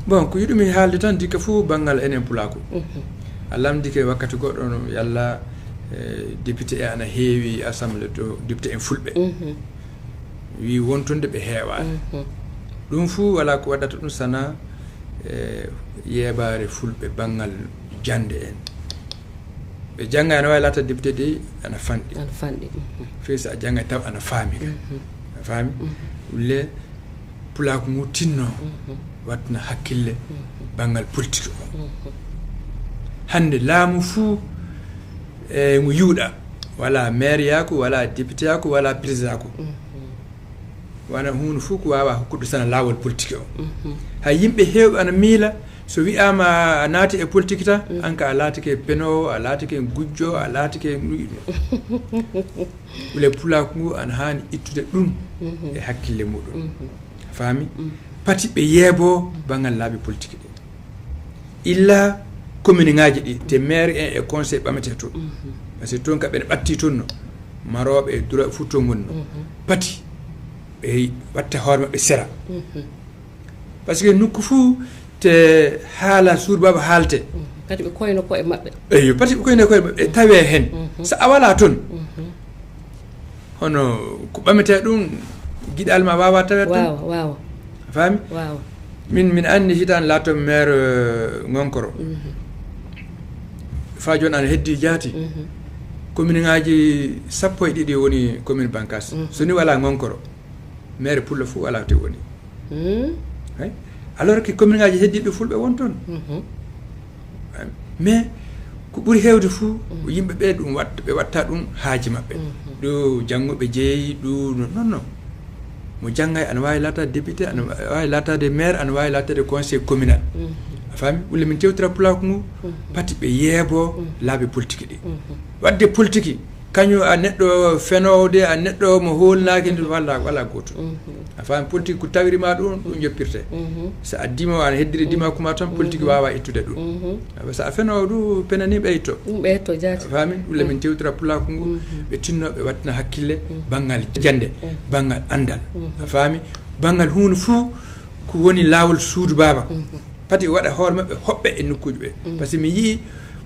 bon ko yidumi haalde tan dikka fu bangal enen pulako alamdike wakkati goddo no yalla député e ana heewi assemblée to député en fulbe wi wontonde be heewa dum fu wala ko wadata dum sana yebaare fulbe bangal jande en be janga ana wala ta député de ana fandi fesa janga taw ana faami faami ulle pulako mu tinno watna hakkille bangal politique hande laamu fu mu yuuda wala maire yako wala député yako wala président yako wana hunu fu ko wawa hokkude sana lawol politique o hay yimbe heew ana miila so wi'ama naati e politique ta anka a laatike peno a laatike gujjo a laatike le pulako ngu ana hani ittude dum e hakkille mudum faami pati be yebo bangal laabi politique de illa commune ngaaji di te maire et conseil bamete to parce que ton ka be batti tonno marobe e dura futo ngonno pati be watta horma be sera parce que nukku fu te hala surbaba halte kadi be koyno ko e mabbe eyo pati be koyno ko e tawe hen sa awala ton hono ko bamete dum gidal ma wawa tawe ton waaw fami waaw min anni hitan lato maire ngonkoro fa jon an heddi jaati commune ngaaji sappo e didi woni commune bankas so ni wala ngonkoro maire pulla fu wala te woni hay alors que commune ngaaji heddi be fulbe won ton mais ko buri hewde fu yimbe be dum watta dum haaji mabbe do jangobe jeeyi do non mo jangay an way lata député an way lata de maire an way lata de conseil communal fami ulle min tewtra pulako ngu pati be yebo laabe politique di wadde politique kanyo a neddo fenode a neddo mo holnaake ndu wala goto fami politique ko tawiri ma dum joppirte sa addima an heddiri dima kuma tan politique wawa ittude dum sa feno du penani beyto jaati fami ulle min tewtra pulako ngu be tinno be watna hakkille bangal jande bangal andal fami bangal hunu fu ko woni lawol suudu baba pati wada hoore mabbe hobbe e nokkuji be parce que mi yi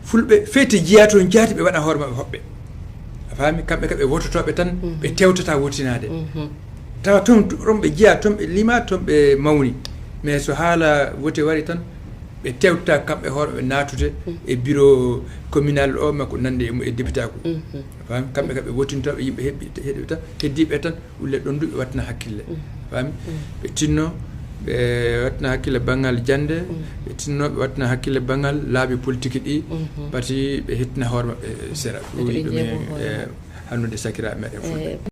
fulbe fete jiyato jaati be wada hoore mabbe hobbe fami kambe kabe wototobe tan be tewtata wotinade tawa ton rombe jiya ton be lima ton be mawni mais so hala wote wari tan be tewta kambe hoore natude e bureau communal o mako nande e député ko fami kambe kabe wotinto be yimbe heddi heddibe tan ulle don du watna hakkille fami be tinno be watna hakkille bangal jande be tinno be watna hakkille bangal laabi politique di bati be hetna horma sera do hannude sakira meden